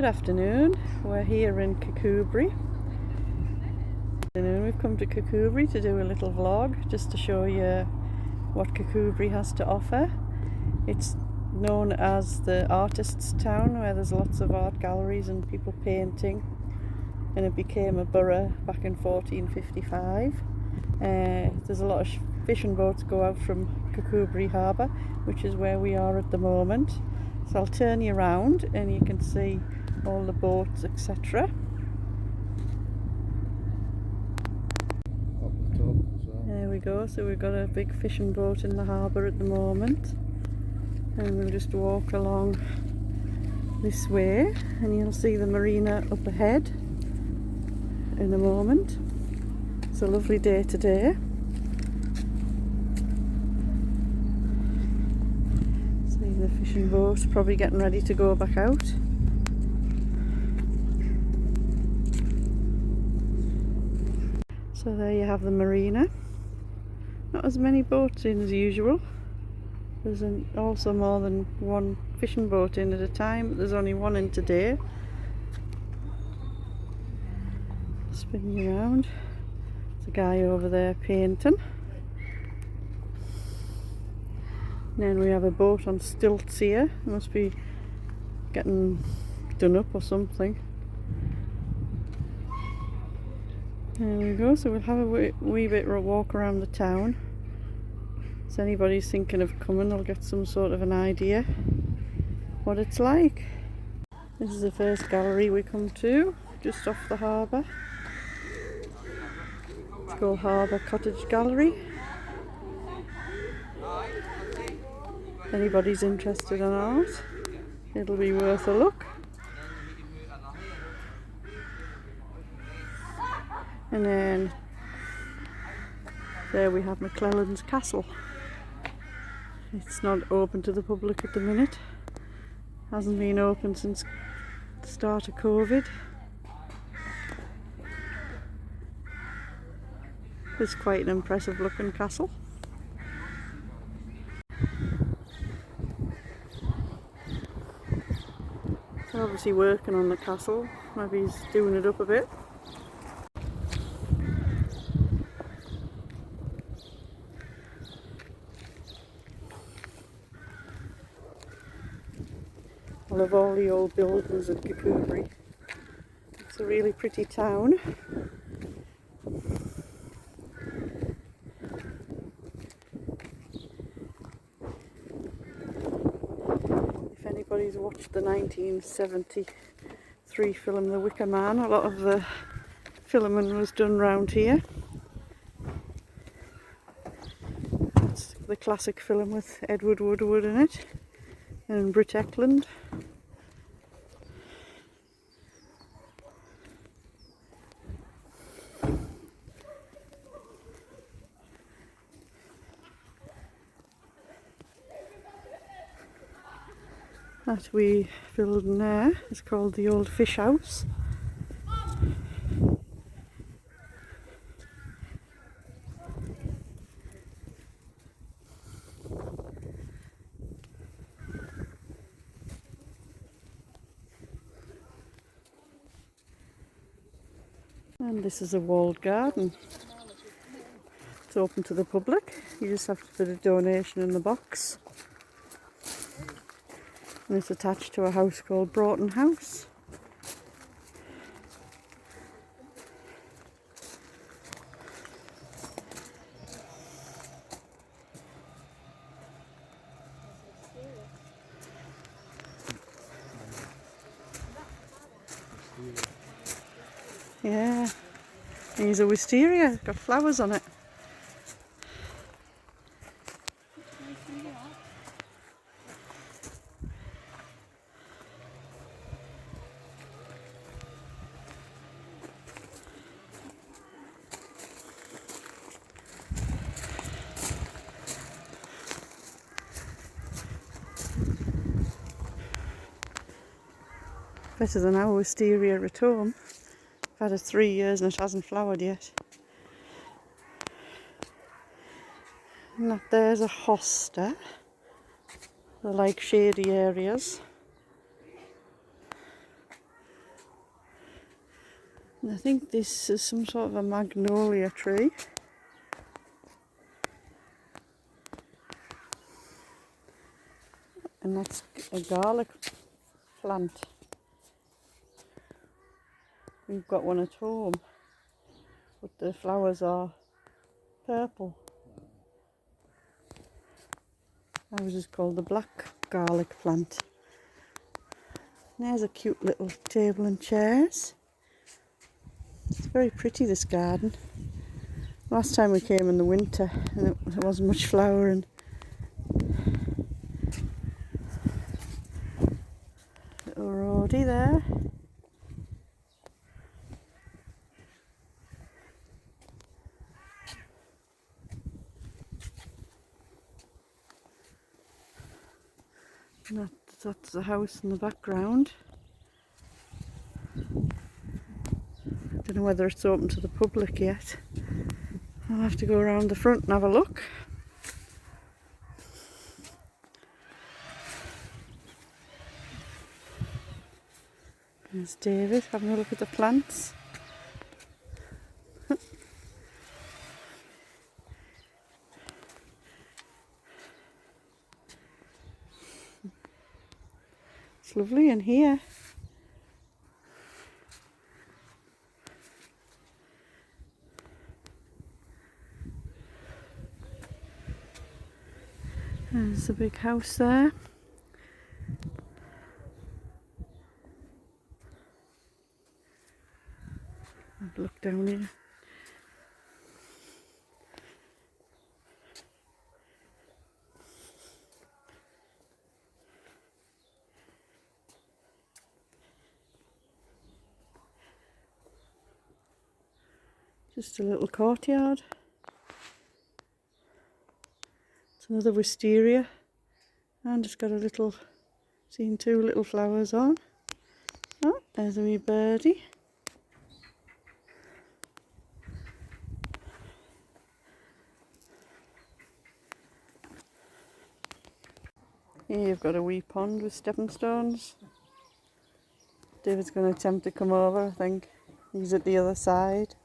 afternoon. We're here in Kirkcudbright. We've come to Kirkcudbright to do a little vlog just to show you what Kirkcudbright has to offer. It's known as the artists' town, where there's lots of art galleries and people painting, and it became a borough back in 1455. There's a lot of fishing boats go out from Kirkcudbright Harbour, which is where we are at the moment. So I'll turn you around and you can see all the boats, etc. There we go, so we've got a big fishing boat in the harbour at the moment, and we'll just walk along this way and you'll see the marina up ahead in a moment. It's a lovely day today. See the fishing boat probably getting ready to go back out. So there you have the marina. Not as many boats in as usual. There's also more than one fishing boat in at a time, but there's only one in today. Spinning you around. There's a guy over there painting. And then we have a boat on stilts here. It must be getting done up or something. There we go, so we'll have a wee bit of a walk around the town. If anybody's thinking of coming, they'll get some sort of an idea what it's like. This is the first gallery we come to, just off the harbour. It's called Harbour Cottage Gallery. If anybody's interested in art, it'll be worth a look. And then there we have McClellan's Castle. It's not open to the public at the minute. Hasn't been open since the start of COVID. It's quite an impressive looking castle. They're obviously working on the castle. Maybe he's doing it up a bit. I love all the old buildings at Kirkcudbright. It's a really pretty town. If anybody's watched the 1973 film The Wicker Man, a lot of the filming was done round here. It's the classic film with Edward Woodward in it and Britt Ekland. That wee building there is called the Old Fish House. And this is a walled garden. It's open to the public. You just have to put a donation in the box. And it's attached to a house called Broughton House. Yeah, here's a wisteria, it's got flowers on it. Better than our wisteria at home. I've had it 3 years and it hasn't flowered yet. And that there's a hosta. They're like shady areas. And I think this is some sort of a magnolia tree. And that's a garlic plant. We've got one at home, but the flowers are purple. Ours is called the black garlic plant. And there's a cute little table and chairs. It's very pretty, this garden. Last time we came in the winter and there wasn't much flowering. Little roadie there. And that's the house in the background. Don't know whether it's open to the public yet. I'll have to go around the front and have a look. There's David having a look at the plants. It's lovely in here. There's the big house there. I've looked down here. Just a little courtyard. It's another wisteria, and it's got a little, seen two little flowers on. Oh, there's a wee birdie. Here you've got a wee pond with stepping stones. David's going to attempt to come over, I think. He's at the other side.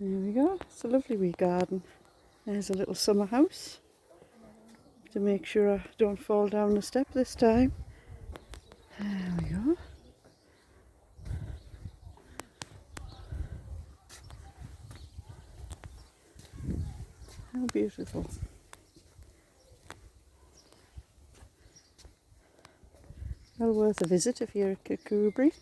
There we go, it's a lovely wee garden. There's a little summer house. To make sure I don't fall down the step this time. There we go. How beautiful. Well worth a visit if you're at Kirkcudbright.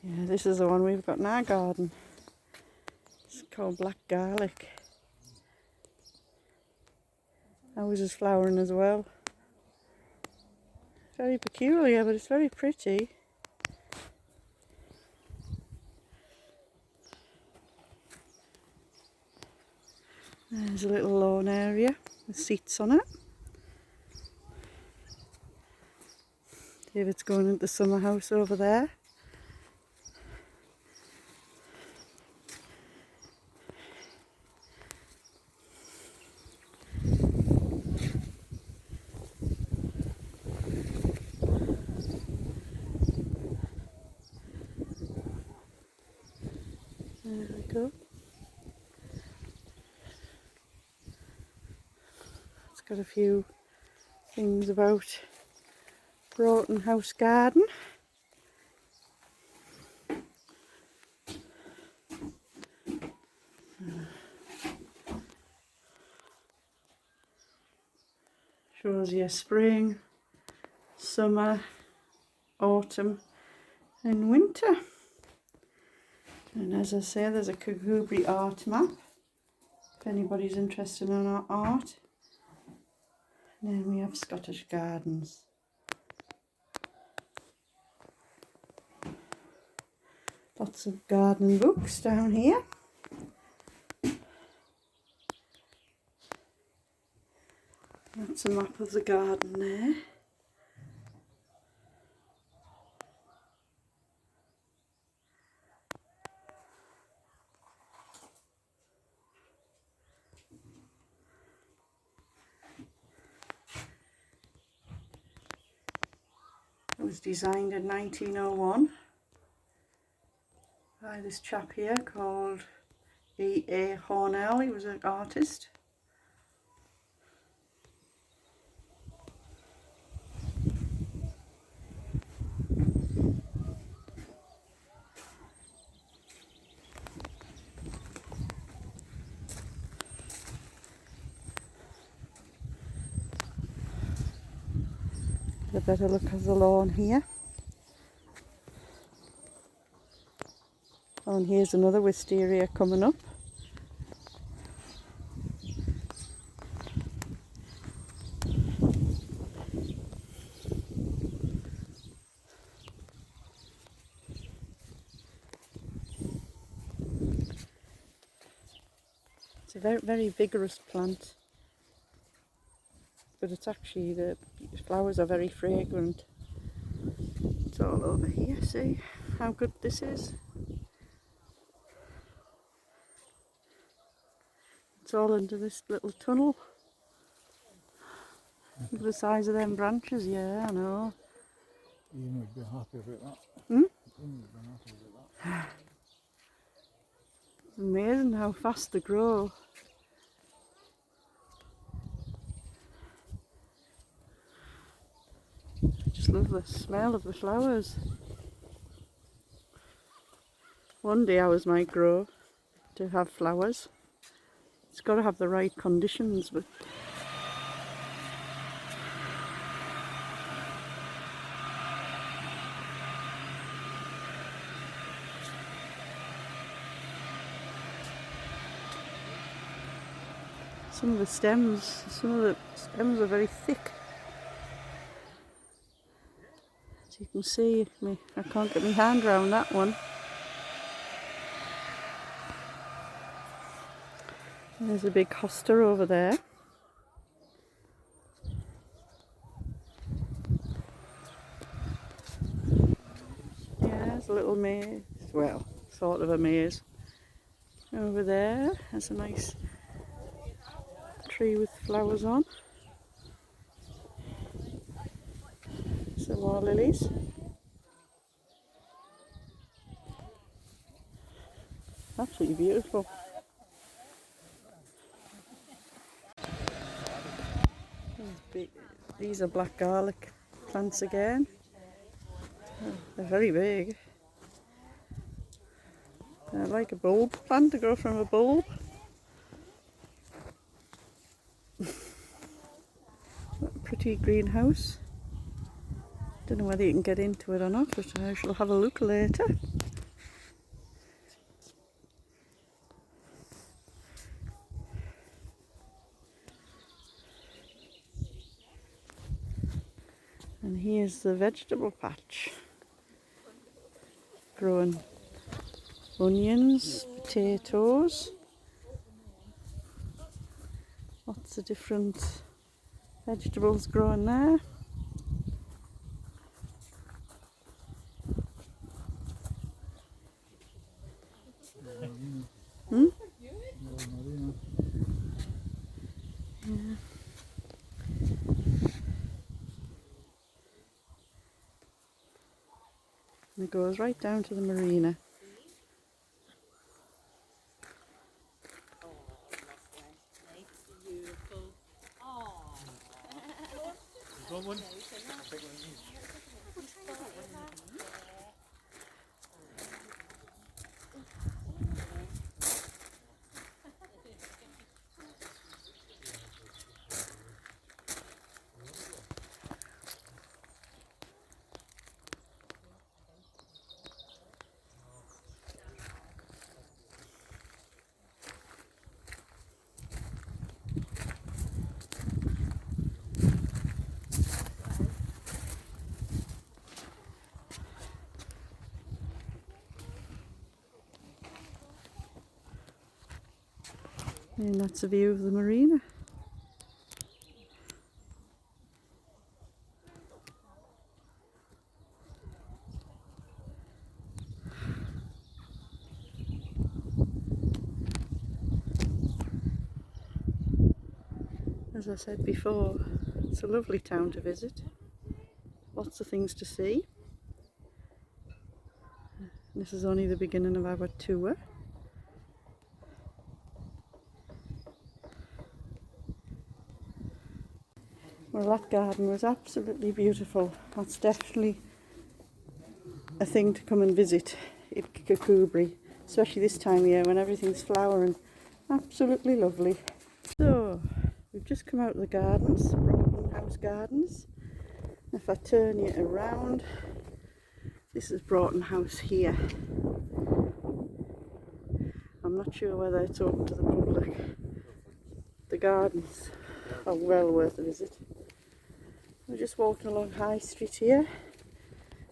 Yeah, this is the one we've got in our garden. It's called black garlic. Ours is flowering as well. Very peculiar, but it's very pretty. There's a little lawn area with seats on it. David's going into the summer house over there. There we go. It's got a few things about Broughton House Garden. Shows you spring, summer, autumn and winter. And as I say, there's a Kirkcudbright art map if anybody's interested in our art. And then we have Scottish Gardens. Lots of gardening books down here. That's a map of the garden there. It was designed in 1901 by this chap here called E.A. Hornell. He was an artist. A better look at the lawn here. Oh, and here's another wisteria coming up. It's a very, very vigorous plant. But it's actually, the flowers are very fragrant. It's all over here, see how good this is? It's all into this little tunnel. Look at the size of them branches, yeah, I know. Ian would be happy about that. Hmm? Ian would be happy about that. It's amazing how fast they grow. Just love the smell of the flowers. One day ours might grow to have flowers. It's got to have the right conditions, but some of the stems are very thick. As you can see, I can't get my hand around that one. There's a big hosta over there. Yeah, there's a little maze. Well, sort of a maze. Over there, there's a nice tree with flowers on. Some more lilies. Absolutely beautiful. These are black garlic plants again. Oh, they're very big. They're like a bulb plant to grow from a bulb. Pretty greenhouse. Don't know whether you can get into it or not, but I shall have a look later. And here's the vegetable patch. Growing onions, potatoes, lots of different vegetables growing there. Hmm? Yeah. And it goes right down to the marina. And that's a view of the marina. As I said before, it's a lovely town to visit. Lots of things to see. This is only the beginning of our tour. Well, that garden was absolutely beautiful. That's definitely a thing to come and visit in Kirkcudbright, especially this time of year when everything's flowering. Absolutely lovely. So, we've just come out of the gardens, Broughton House Gardens. If I turn you around, this is Broughton House here. I'm not sure whether it's open to the public. The gardens are well worth a visit. We're just walking along High Street here.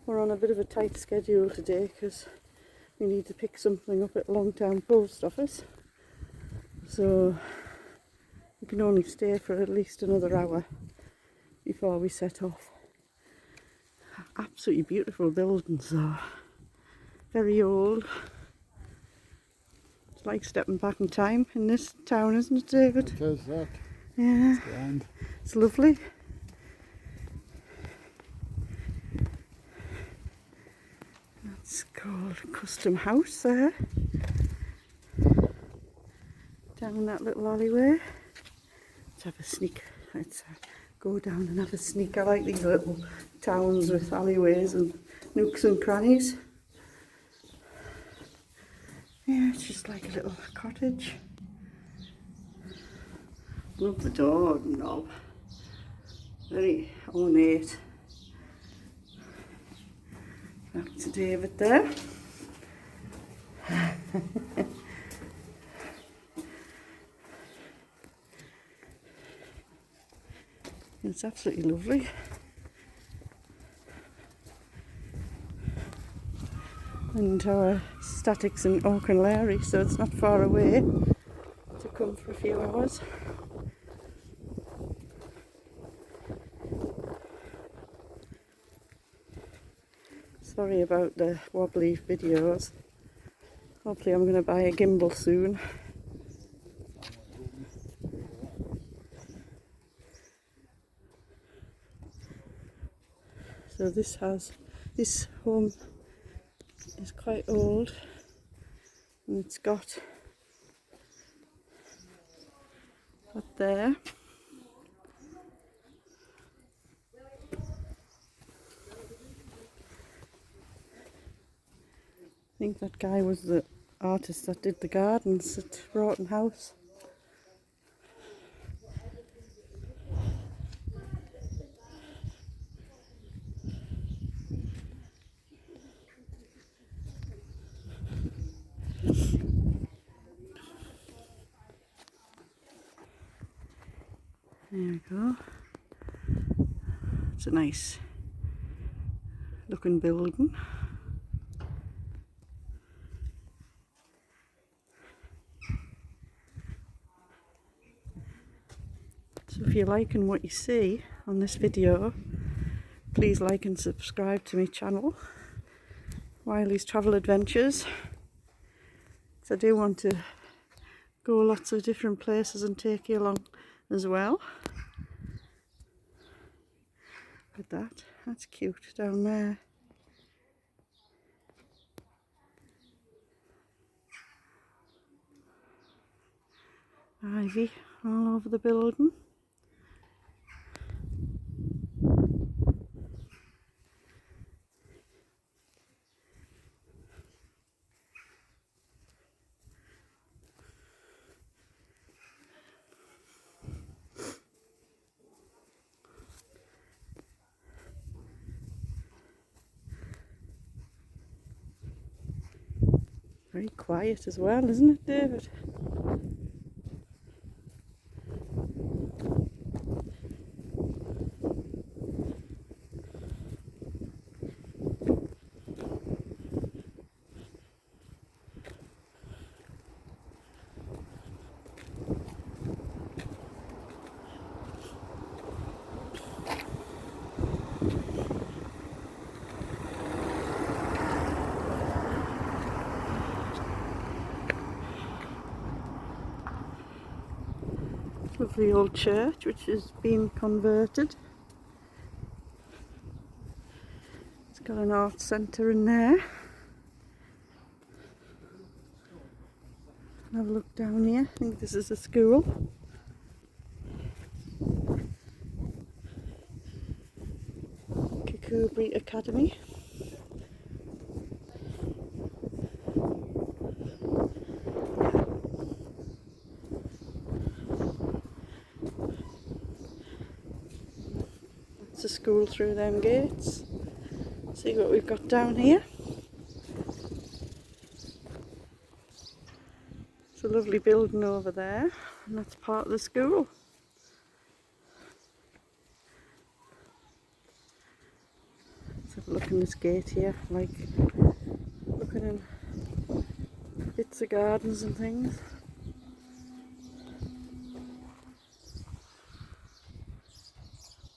We're on a bit of a tight schedule today because we need to pick something up at Longtown Post Office. So we can only stay for at least another hour before we set off. Absolutely beautiful buildings though. Very old. It's like stepping back in time in this town, isn't it, David? It is that. Yeah. It's grand. It's lovely. That's called Custom House there. Down that little alleyway. Let's have a sneak. Let's go down and have a sneak. I like these little towns with alleyways and nooks and crannies. Yeah, it's just like a little cottage. Love the door knob. Very ornate. Back to David there. It's absolutely lovely. And our static's in Auchinleary, so it's not far away to come for a few hours. Sorry about the wobbly videos. Hopefully I'm going to buy a gimbal soon. So this home is quite old, and it's got up there. I think that guy was the artist that did the gardens at Broughton House. There we go. It's a nice looking building. So if you're liking what you see on this video, please like and subscribe to my channel, Wiley's Travel Adventures. So I do want to go lots of different places and take you along as well. Look at that, that's cute down there. Ivy all over the building. Very quiet as well, isn't it, David? Lovely old church which has been converted. It's got an art centre in there. Have a look down here. I think this is a school. Kirkcudbright Academy. It's a school through them gates. See what we've got down here. It's a lovely building over there, and that's part of the school. Let's have a look in this gate here, like looking in bits of gardens and things.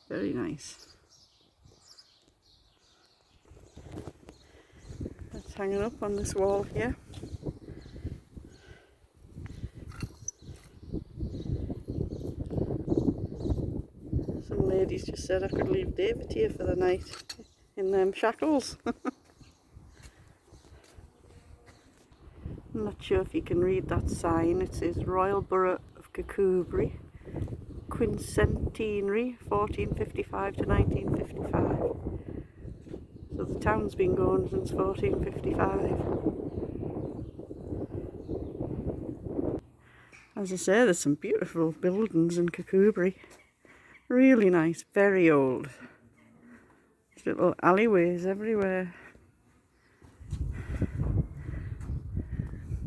Very nice. That's hanging up on this wall here. Some ladies just said I could leave David here for the night in them shackles. I'm not sure if you can read that sign. It says Royal Borough of Kirkcudbright, Quincentenary 1455 to 1955. So the town's been going since 1455. As I say, there's some beautiful buildings in Kirkcudbright. Really nice, very old. There's little alleyways everywhere.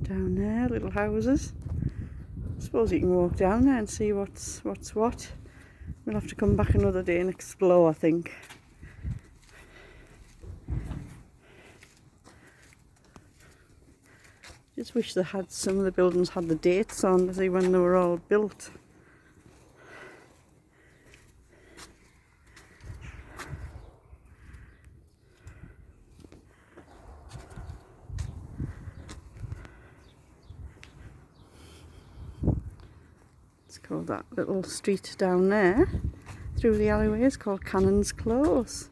Down there, little houses. I suppose you can walk down there and see what's what. We'll have to come back another day and explore, I think. Just wish they had, some of the buildings had the dates on to see when they were all built. It's called, that little street down there through the alleyway is called Cannon's Close.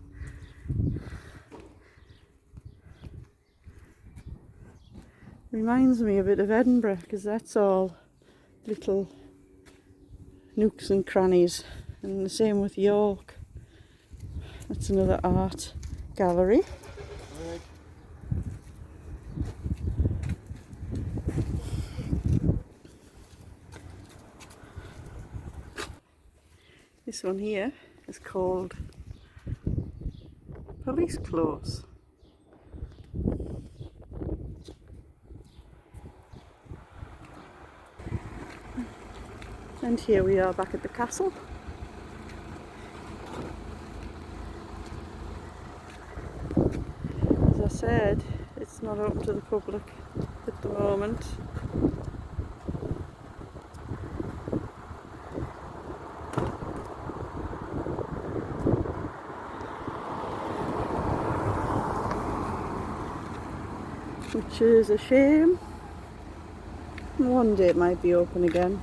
Reminds me a bit of Edinburgh, because that's all little nooks and crannies, and the same with York. That's another art gallery. This one here is called Police Close. And here we are back at the castle. As I said, it's not open to the public at the moment. Which is a shame. One day it might be open again.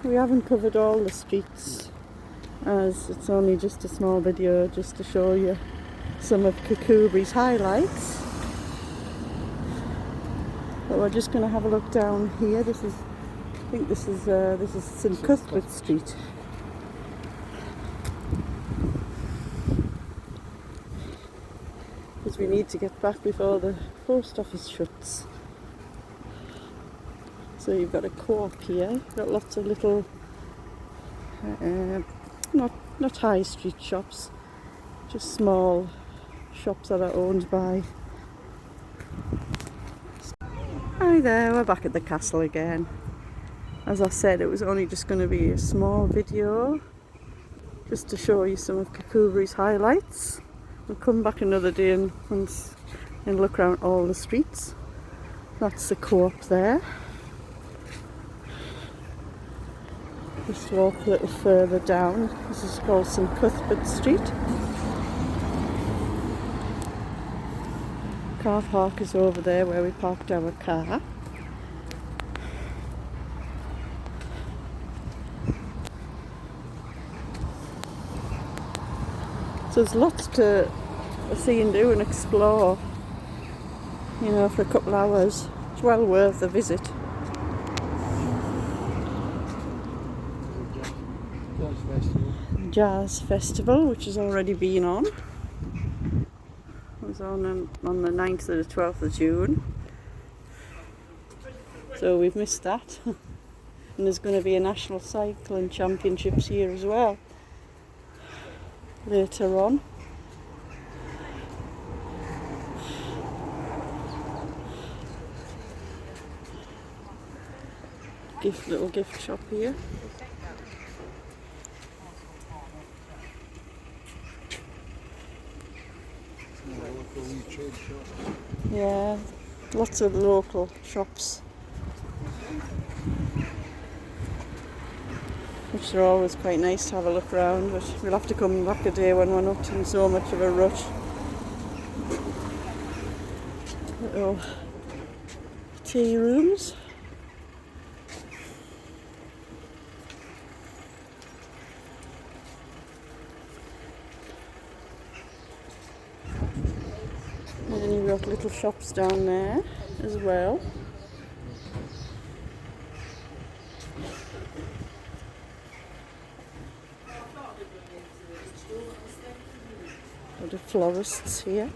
We haven't covered all the streets, as it's only just a small video just to show you some of Kirkcudbright's highlights. But we're just going to have a look down here. This is, I think this is St Cuthbert Street. Because we need to get back before the post office shuts. So you've got a co-op here, you've got lots of little, not high street shops, just small shops that are owned by. Hi there, we're back at the castle again. As I said, it was only just going to be a small video, just to show you some of Kirkcudbright's highlights. We'll come back another day and look around all the streets. That's the co-op there. Just walk a little further down. This is called St Cuthbert Street. Car park is over there where we parked our car. So there's lots to see and do and explore, you know, for a couple hours. It's well worth a visit. Jazz festival. Jazz festival, which has already been on. It was on the 9th to the 12th of June. So we've missed that. And there's going to be a national cycling championships here as well later on. Little gift shop here. Yeah, lots of local shops, which are always quite nice to have a look around, but we'll have to come back a day when we're not in so much of a rush. Little tea rooms. And then you've got little shops down there as well. Got the florists here.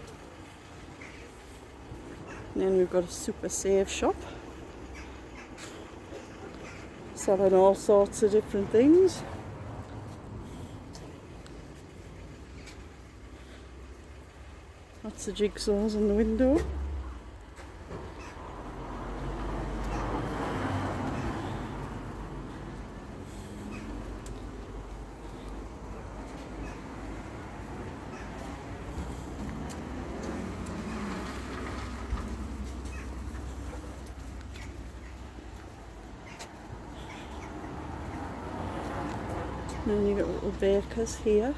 And then we've got a super save shop, selling all sorts of different things. Lots of jigsaws in the window. And then you've got little bakers here.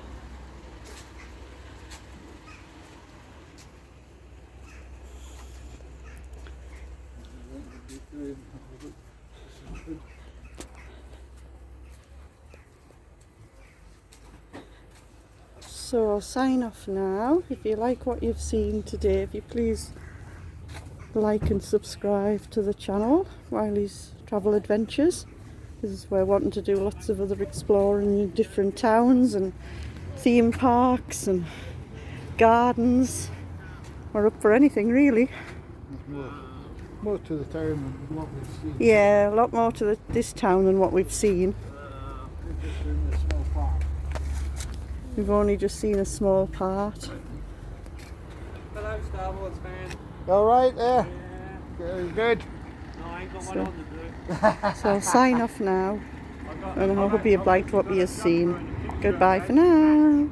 So I'll sign off now. If you like what you've seen today, if you please like and subscribe to the channel, Wiley's Travel Adventures. Because we're wanting to do lots of other exploring in different towns and theme parks and gardens. We're up for anything really. More to the town than what we've seen. Yeah, a lot more to this town than what we've seen. We've just been in a small park. We've only just seen a small part. Hello, Star Wars fan. All right there? Yeah. Good. No, I ain't got one So- on to do. So I'll sign off now, I got- and I hope I've you've got- liked what I've you've got a seen. jumper and a Goodbye for now.